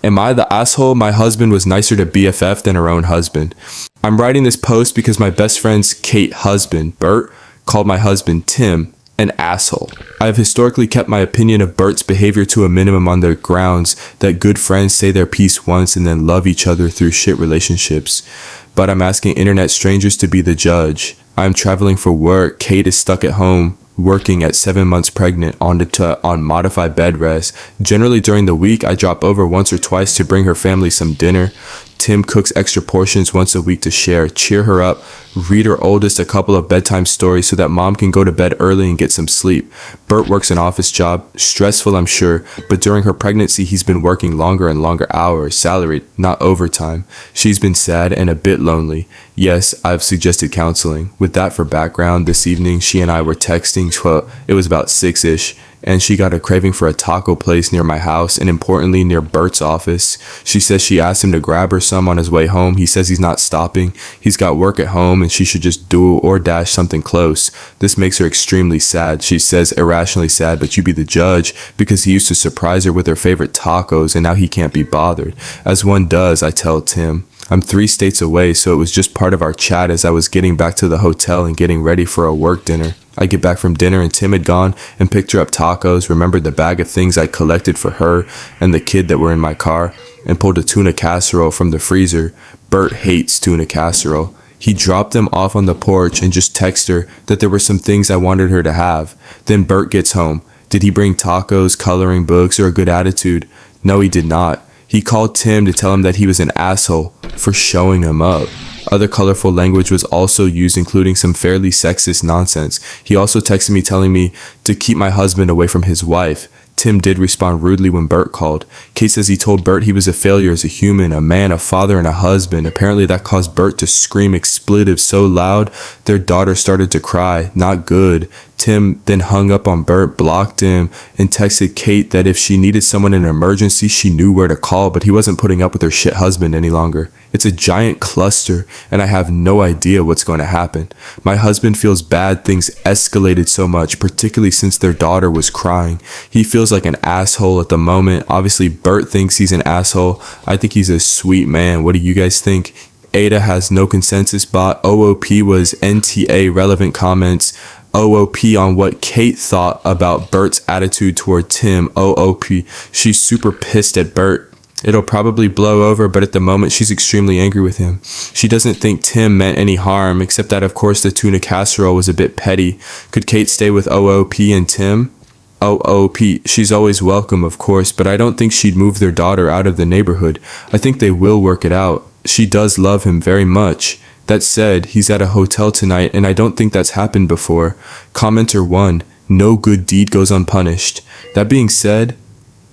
Am I the asshole? My husband was nicer to BFF than her own husband. I'm writing this post because my best friend's Kate husband, Bert, called my husband, Tim, an asshole. I have historically kept my opinion of Bert's behavior to a minimum on the grounds that good friends say their piece once and then love each other through shit relationships. But I'm asking internet strangers to be the judge. I'm traveling for work. Kate is stuck at home, working at 7 months pregnant on modified bed rest. Generally during the week, I drop over once or twice to bring her family some dinner. Tim cooks extra portions once a week to share. Cheer her up. Read her oldest a couple of bedtime stories so that mom can go to bed early and get some sleep. Bert works an office job. Stressful, I'm sure, but during her pregnancy, he's been working longer and longer hours, salaried, not overtime. She's been sad and a bit lonely. Yes, I've suggested counseling. With that for background, this evening, she and I were texting. Well, it was about 6-ish. And she got a craving for a taco place near my house and importantly near Bert's office. She says she asked him to grab her some on his way home. He says he's not stopping. He's got work at home and she should just do or dash something close. This makes her extremely sad. She says irrationally sad, but you be the judge because he used to surprise her with her favorite tacos and now he can't be bothered. As one does, I tell Tim. I'm 3 states away, so it was just part of our chat as I was getting back to the hotel and getting ready for a work dinner. I get back from dinner and Tim had gone and picked her up tacos, remembered the bag of things I collected for her and the kid that were in my car, and pulled a tuna casserole from the freezer. Bert hates tuna casserole. He dropped them off on the porch and just texted her that there were some things I wanted her to have. Then Bert gets home. Did he bring tacos, coloring books, or a good attitude? No, he did not. He called Tim to tell him that he was an asshole for showing him up. Other colorful language was also used, including some fairly sexist nonsense. He also texted me telling me to keep my husband away from his wife. Tim did respond rudely when Bert called. Kate says he told Bert he was a failure as a human, a man, a father, and a husband. Apparently that caused Bert to scream expletives so loud their daughter started to cry. Not good. Tim then hung up on Bert, blocked him, and texted Kate that if she needed someone in an emergency, she knew where to call, but he wasn't putting up with her shit husband any longer. It's a giant cluster, and I have no idea what's going to happen. My husband feels bad things escalated so much, particularly since their daughter was crying. He feels like an asshole at the moment. Obviously, Bert thinks he's an asshole. I think he's a sweet man. What do you guys think? Ada has no consensus bot. OOP was NTA relevant comments. OOP on what Kate thought about Bert's attitude toward Tim. OOP. She's super pissed at Bert. It'll probably blow over, but at the moment she's extremely angry with him. She doesn't think Tim meant any harm, except that of course the tuna casserole was a bit petty. Could Kate stay with OOP and Tim? OOP, she's always welcome of course, but I don't think she'd move their daughter out of the neighborhood. I think they will work it out. She does love him very much. That said, he's at a hotel tonight and I don't think that's happened before. Commenter 1, no good deed goes unpunished. That being said,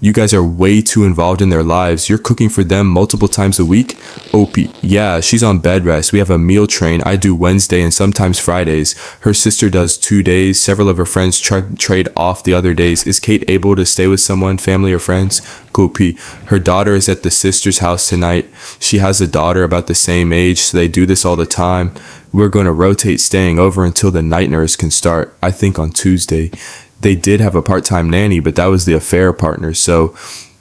you guys are way too involved in their lives. You're cooking for them multiple times a week? OP, yeah, she's on bed rest. We have a meal train. I do Wednesday and sometimes Fridays. Her sister does 2 days. Several of her friends trade off the other days. Is Kate able to stay with someone, family or friends? OP, her daughter is at the sister's house tonight. She has a daughter about the same age, so they do this all the time. We're going to rotate staying over until the night nurse can start, I think on Tuesday. They did have a part-time nanny, but that was the affair partner. So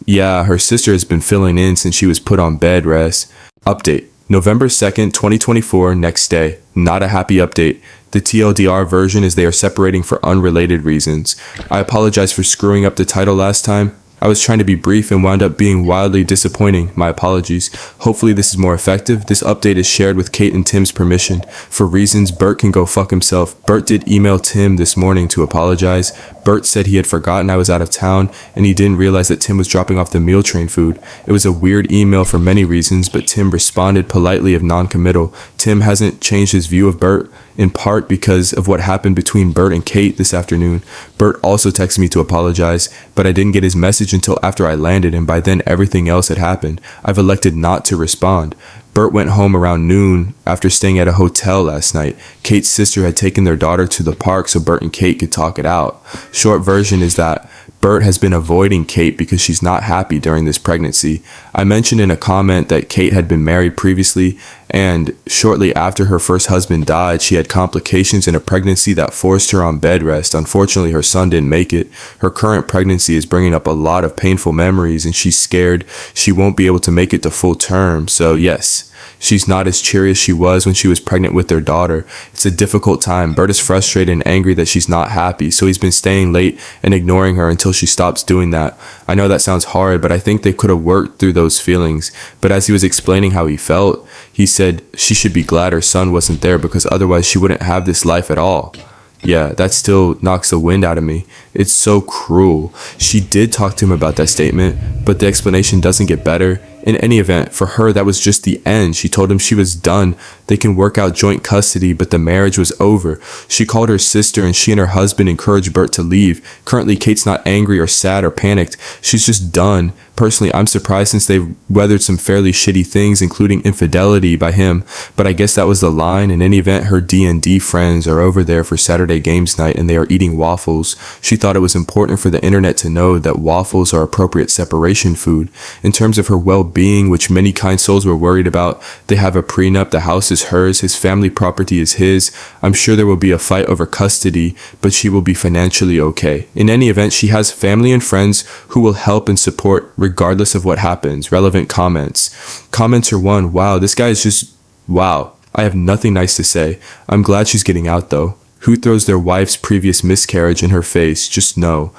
yeah, her sister has been filling in since she was put on bed rest. Update. November 2nd, 2024, next day. Not a happy update. The TLDR version is they are separating for unrelated reasons. I apologize for screwing up the title last time. I was trying to be brief and wound up being wildly disappointing. My apologies. Hopefully this is more effective. This update is shared with Kate and Tim's permission. For reasons, Bert can go fuck himself. Bert did email Tim this morning to apologize. Bert said he had forgotten I was out of town and he didn't realize that Tim was dropping off the meal train food. It was a weird email for many reasons, but Tim responded politely of non-committal. Tim hasn't changed his view of Bert, in part because of what happened between Bert and Kate this afternoon. Bert also texted me to apologize, but I didn't get his message until after I landed, and by then everything else had happened. I've elected not to respond. Bert went home around noon after staying at a hotel last night. Kate's sister had taken their daughter to the park so Bert and Kate could talk it out. Short version is that Bert has been avoiding Kate because she's not happy during this pregnancy. I mentioned in a comment that Kate had been married previously And shortly after her first husband died, she had complications in a pregnancy that forced her on bed rest. Unfortunately, her son didn't make it. Her current pregnancy is bringing up a lot of painful memories, and she's scared she won't be able to make it to full term. So yes, she's not as cheery as she was when she was pregnant with their daughter. It's a difficult time. Bert is frustrated and angry that she's not happy, so he's been staying late and ignoring her until she stops doing that. I know that sounds hard, but I think they could have worked through those feelings. But as he was explaining how he felt, he said she should be glad her son wasn't there because otherwise she wouldn't have this life at all. Yeah, that still knocks the wind out of me. It's so cruel. She did talk to him about that statement, but the explanation doesn't get better. In any event, for her, that was just the end. She told him she was done. They can work out joint custody, but the marriage was over. She called her sister, and she and her husband encouraged Bert to leave. Currently, Kate's not angry or sad or panicked. She's just done. Personally, I'm surprised since they've weathered some fairly shitty things, including infidelity by him, but I guess that was the line. In any event, her D&D friends are over there for Saturday games night, and they are eating waffles. She thought it was important for the internet to know that waffles are appropriate separation food. In terms of her well-being, which many kind souls were worried about, they have a prenup, the house is hers, his family property is his. I'm sure there will be a fight over custody, but she will be financially okay. In any event, she has family and friends who will help and support regardless of what happens. Relevant comments. Commenter 1, wow, this guy is just, wow. I have nothing nice to say. I'm glad she's getting out though. Who throws their wife's previous miscarriage in her face? Just no.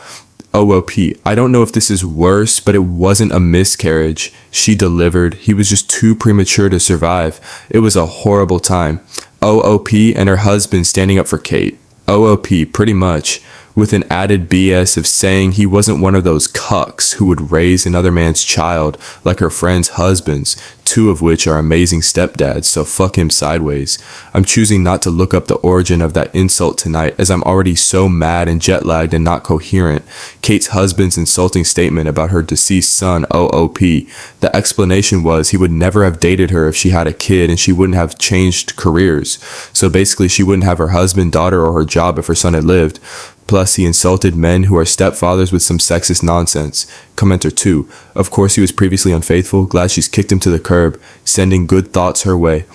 OOP. I don't know if this is worse, but it wasn't a miscarriage. She delivered. He was just too premature to survive. It was a horrible time. OOP and her husband standing up for Kate. OOP, pretty much, with an added BS of saying he wasn't one of those cucks who would raise another man's child like her friends' husbands, 2 of which are amazing stepdads, so fuck him sideways. I'm choosing not to look up the origin of that insult tonight as I'm already so mad and jet-lagged and not coherent. Kate's husband's insulting statement about her deceased son, OOP. The explanation was he would never have dated her if she had a kid and she wouldn't have changed careers. So basically she wouldn't have her husband, daughter, or her job if her son had lived. Plus, he insulted men who are stepfathers with some sexist nonsense. Commenter 2, of course he was previously unfaithful. Glad she's kicked him to the curb, sending good thoughts her way.